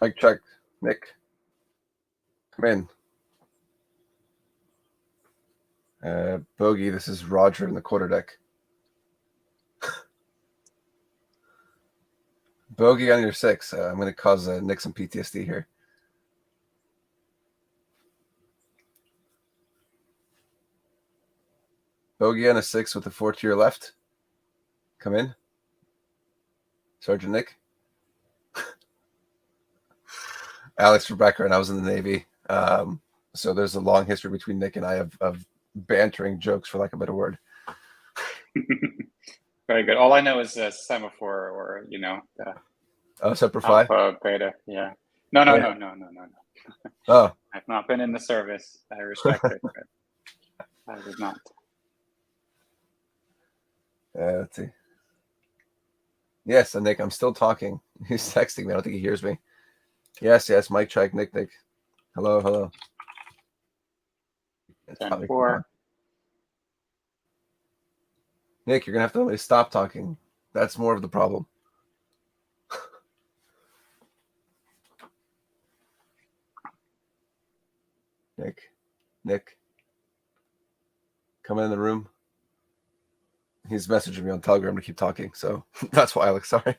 Mic check. Nick, come in. Bogey, this is Roger in the quarter deck. Bogey on your 6. I'm going to cause Nick some PTSD here. Bogey on a 6 with a 4 to your left. Come in. Sergeant Nick. Alex, for background, I was in the Navy. So there's a long history between Nick and I of bantering jokes, for lack of a better word. Very good. All I know is semaphore, or Semper alpha, beta. Yeah. No. Oh. I've not been in the service. I respect it, but I did not. Let's see. Yes, and Nick, I'm still talking. He's texting me. I don't think he hears me. Yes. Mic check. Nick. Hello. 10-4. Nick, you're going to have to let me stop talking. That's more of the problem. Nick. Come in the room. He's messaging me on Telegram to keep talking, so that's why, Alex. Sorry.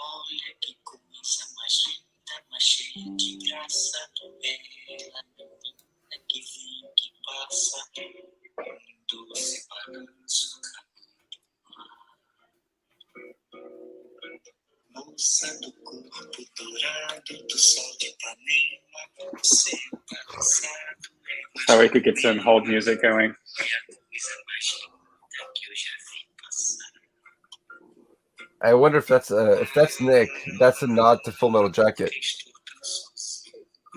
Olha que coisa mais linda, mais cheia de graça, ela menina que vem, que passa, doce balanço, moça do corpo dourado do sol de Ipanema, seu balançado So we could get some hold music going. é a coisa mais linda que eu já vi passar. I wonder if that's Nick. That's a nod to Full Metal Jacket.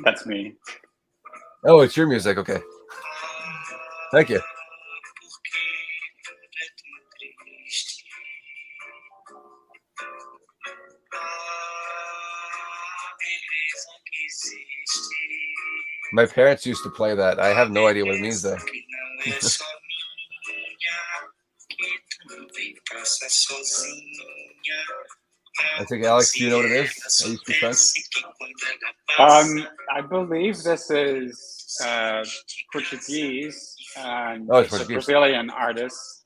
That's me. Oh, it's your music. Okay. Thank you. My parents used to play that. I have no idea what it means, though. I think, Alex, do you know what it is? Are you speak French? I believe this is Portuguese. It's a Portuguese. Brazilian artist,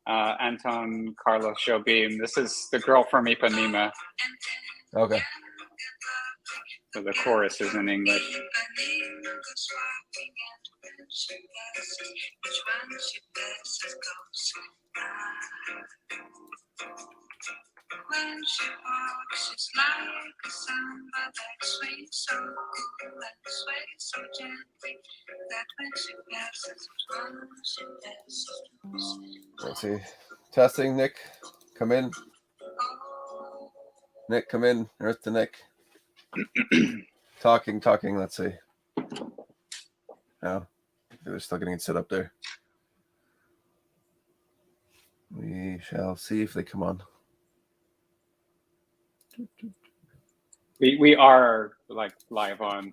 Anton Carlos Jobim. This is the girl from Ipanema. Okay. So the chorus is in English. When she walks, it's like a samba that swings so cool and sways so gently that when she passes, Let's see. Testing, Nick. Come in. Nick, come in. Earth to Nick. Talking. Let's see. No, they're still getting it set up there. We shall see if they come on. We are like live on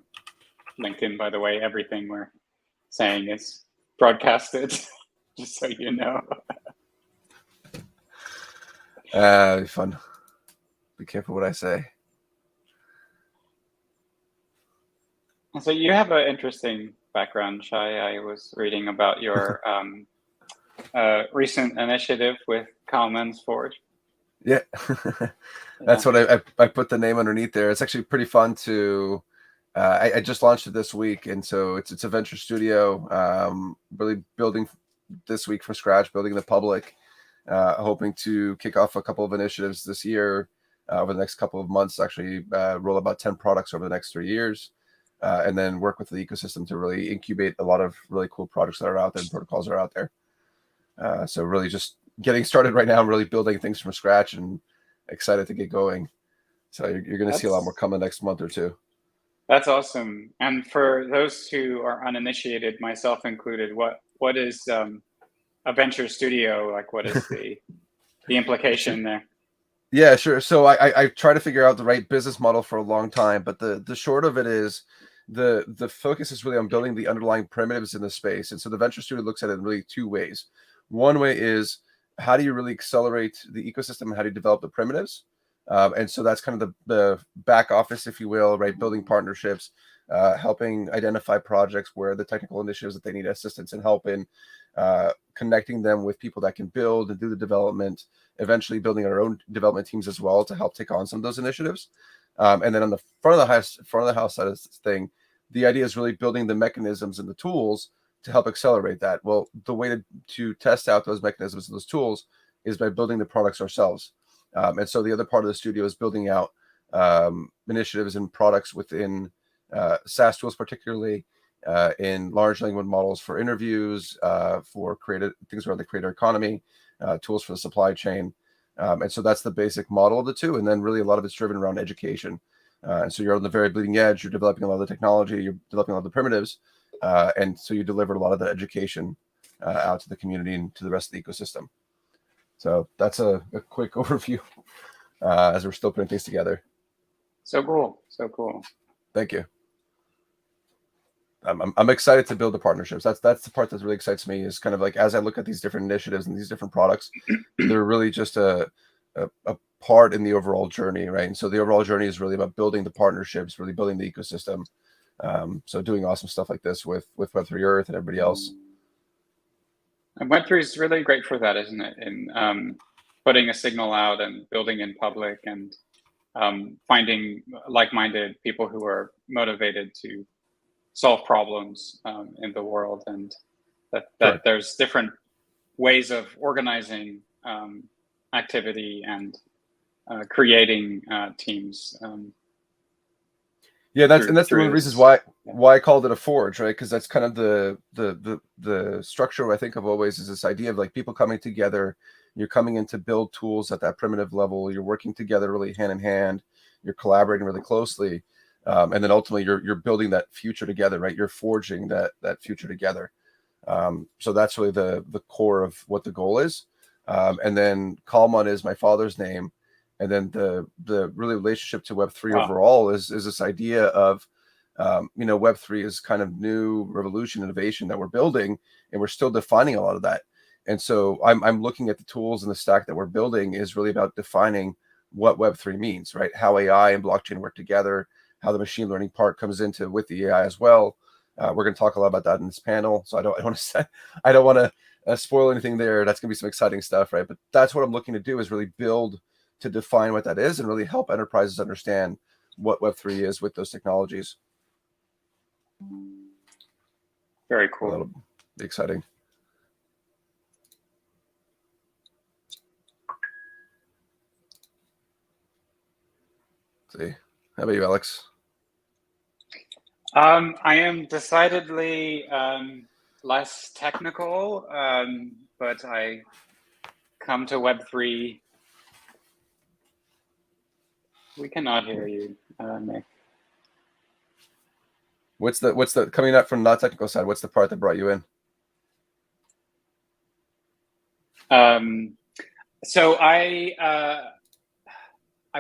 LinkedIn, by the way. Everything we're saying is broadcasted, just so you know. It'll be fun. Be careful what I say. So you have an interesting background, Shai. I was reading about your recent initiative with Kalman's Forge. Yeah. That's what I put the name underneath there. It's actually pretty fun to I just launched it this week, and so it's a venture studio, really building this week from scratch, building the public, hoping to kick off a couple of initiatives this year, over the next couple of months, actually roll about 10 products over the next 3 years, and then work with the ecosystem to really incubate a lot of really cool projects that are out there and protocols that are out there. So really just getting started right now, really building things from scratch and excited to get going. So you're going to see a lot more coming next month or two. That's awesome. And for those who are uninitiated, myself included, what is a venture studio? Like, what is the implication there? Yeah, sure. So I try to figure out the right business model for a long time, but the short of it is the focus is really on building the underlying primitives in the space. And so the venture studio looks at it in really two ways. One way is, how do you really accelerate the ecosystem? How do you develop the primitives? And so that's kind of the back office, if you will, right? Building partnerships, helping identify projects where the technical initiatives that they need assistance and help in, connecting them with people that can build and do the development, eventually building our own development teams as well to help take on some of those initiatives. And then on the front of the house side of this thing, the idea is really building the mechanisms and the tools to help accelerate that. Well, the way to test out those mechanisms and those tools is by building the products ourselves. And so the other part of the studio is building out initiatives and products within SaaS tools, particularly in large language models for interviews, for creative things around the creator economy, tools for the supply chain. And so that's the basic model of the two. And then really a lot of it's driven around education. And so you're on the very bleeding edge, you're developing a lot of the technology, you're developing a lot of the primitives. And so you deliver a lot of the education out to the community and to the rest of the ecosystem. So that's a quick overview as we're still putting things together. So cool. So cool. Thank you. I'm excited to build the partnerships. That's the part that really excites me, is kind of like, as I look at these different initiatives and these different products, they're really just a part in the overall journey, right? And so the overall journey is really about building the partnerships, really building the ecosystem. So doing awesome stuff like this with Web3 Earth and everybody else. And Web3 is really great for that, isn't it? In putting a signal out and building in public and finding like-minded people who are motivated to solve problems in the world, and that there's different ways of organizing activity and creating teams. Yeah, that's one of the reasons why I called it a forge, right? Because that's kind of the structure I think of always, is this idea of like people coming together. You're coming in to build tools at that primitive level. You're working together really hand in hand. You're collaborating really closely, and then ultimately you're building that future together, right? You're forging that future together. So that's really the core of what the goal is. And then Kalman is my father's name. And then the really relationship to Web3 overall is this idea of, Web3 is kind of new revolution, innovation that we're building, and we're still defining a lot of that. And so I'm looking at the tools and the stack that we're building is really about defining what Web3 means, right? How AI and blockchain work together, how the machine learning part comes into with the AI as well. We're going to talk a lot about that in this panel. So I don't want to spoil anything there. That's going to be some exciting stuff, right? But that's what I'm looking to do, is really build to define what that is and really help enterprises understand what Web3 is with those technologies. Very cool. That'll be exciting. Let's see. How about you, Alex? I am decidedly less technical, but I come to Web3. We cannot hear you, Nick. What's the coming up from the not technical side? What's the part that brought you in? So I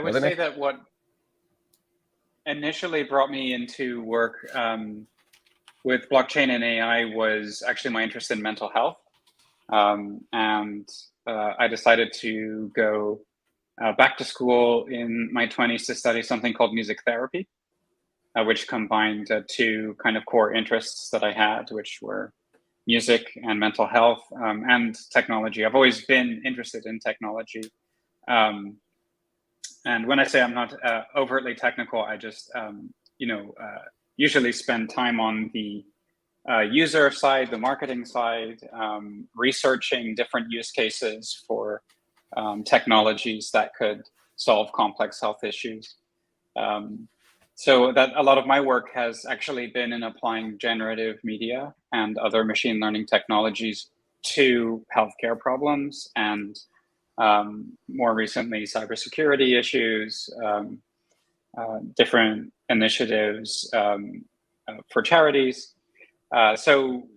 would say that what initially brought me into work with blockchain and AI was actually my interest in mental health, and I decided to go back to school in my 20s to study something called music therapy, which combined two kind of core interests that I had, which were music and mental health, and technology. I've always been interested in technology. And when I say I'm not overtly technical, I just, usually spend time on the user side, the marketing side, researching different use cases for technologies that could solve complex health issues. So that a lot of my work has actually been in applying generative media and other machine learning technologies to healthcare problems and more recently, cybersecurity issues, different initiatives for charities. So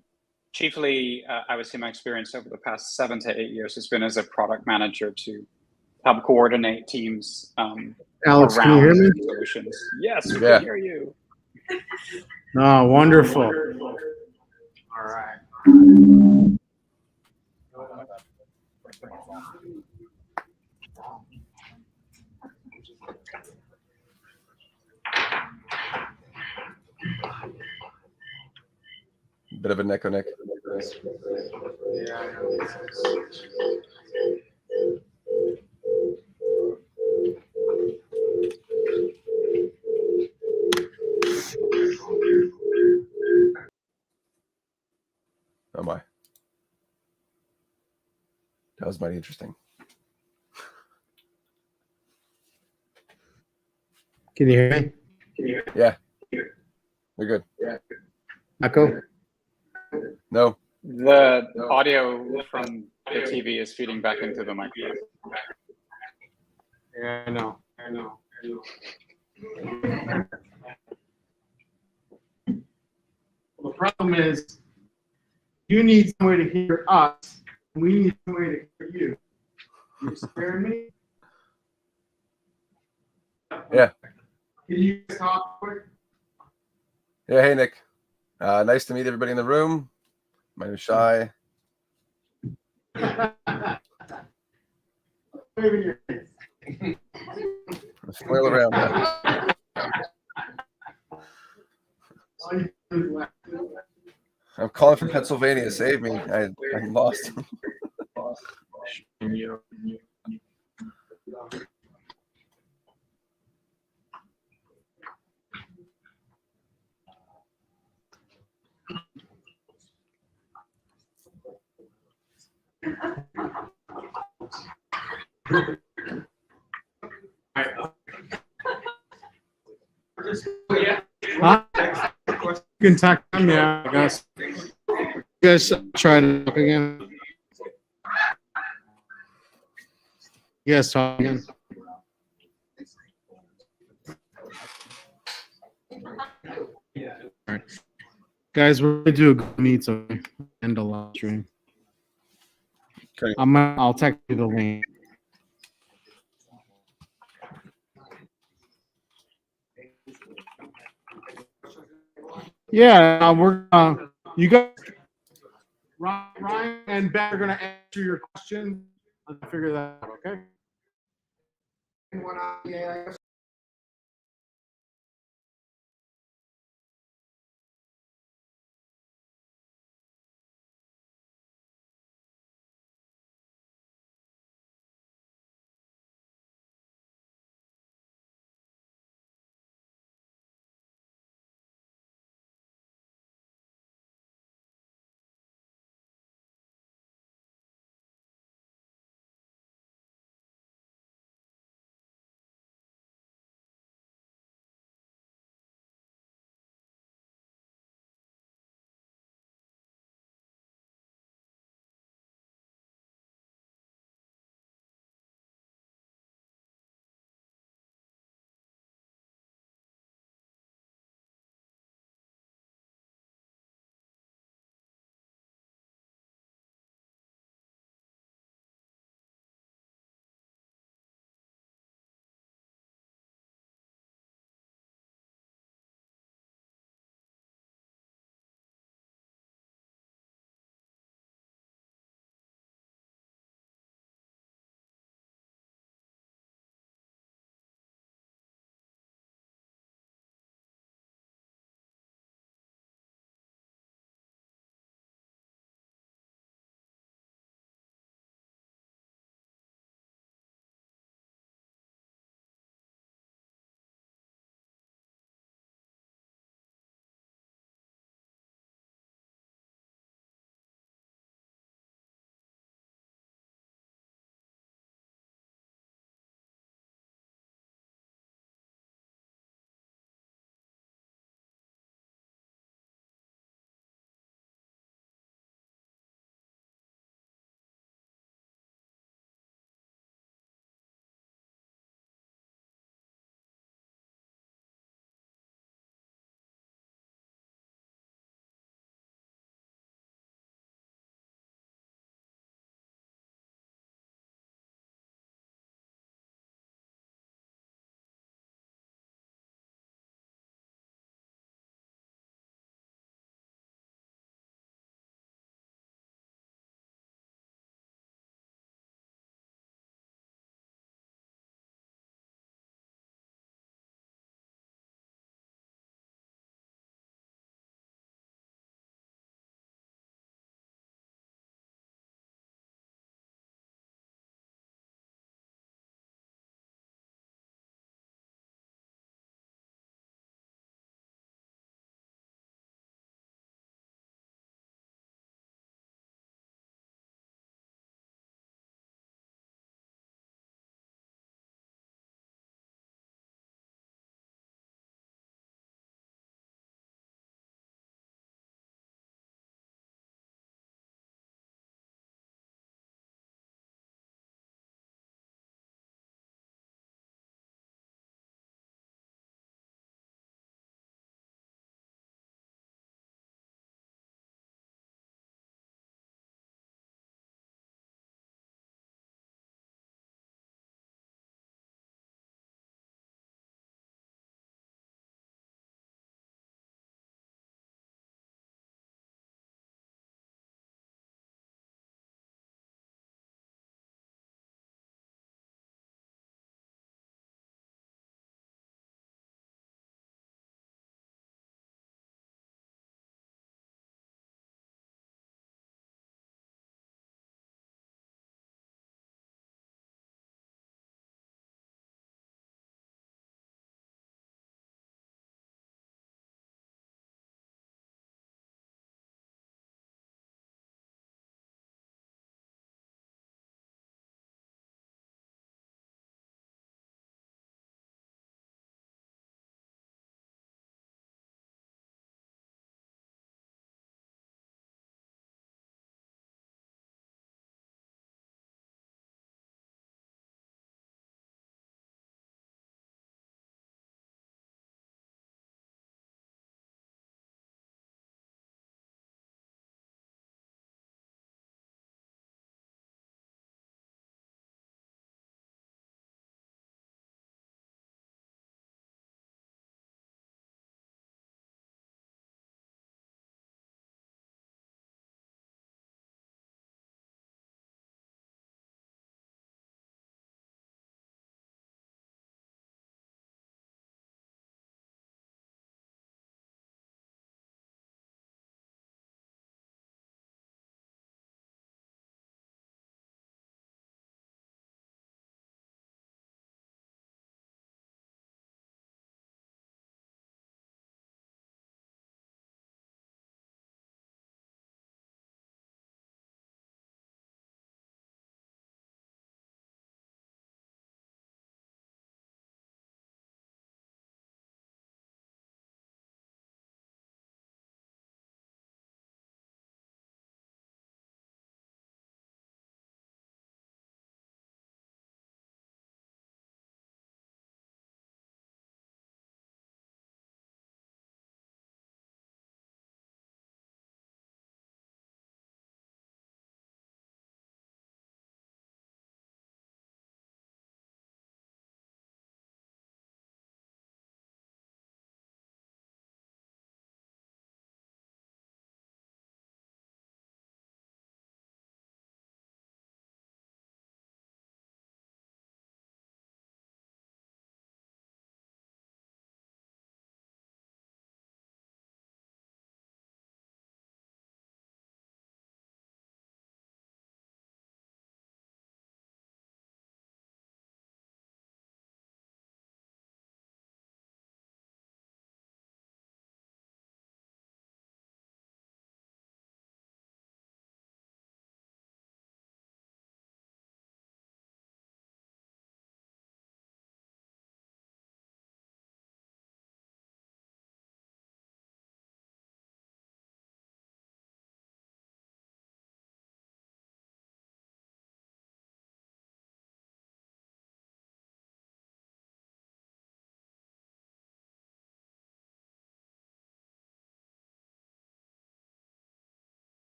chiefly, I would say my experience over the past 7 to 8 years has been as a product manager to help coordinate teams Alex, can you hear around me? solutions. Yes, we Yeah. can hear you. Oh, wonderful. All right. Bit of a neck on neck. Oh my. That was mighty interesting. Can you hear me? Yeah. We're good. Echo? No. The audio from the TV is feeding back into the microphone. Yeah, I know. Well, the problem is you need somebody to hear us, and we need somebody to hear you. You scaring me? Yeah. Can you talk quick? Yeah. Hey, Nick. Nice to meet everybody in the room. My name is Shai. Waving your face. Flail around. All you do is laugh. I'm calling from Pennsylvania. Save me. I'm lost. Huh? You can talk to me, I guess. You guys try to talk again. You guys talk again. All right. Guys, we're gonna do a Google Meet so we can end the live stream. Okay. I'll text you the link. Yeah, we're you guys, Ryan and Ben are gonna answer your questions. I'll figure that out, okay?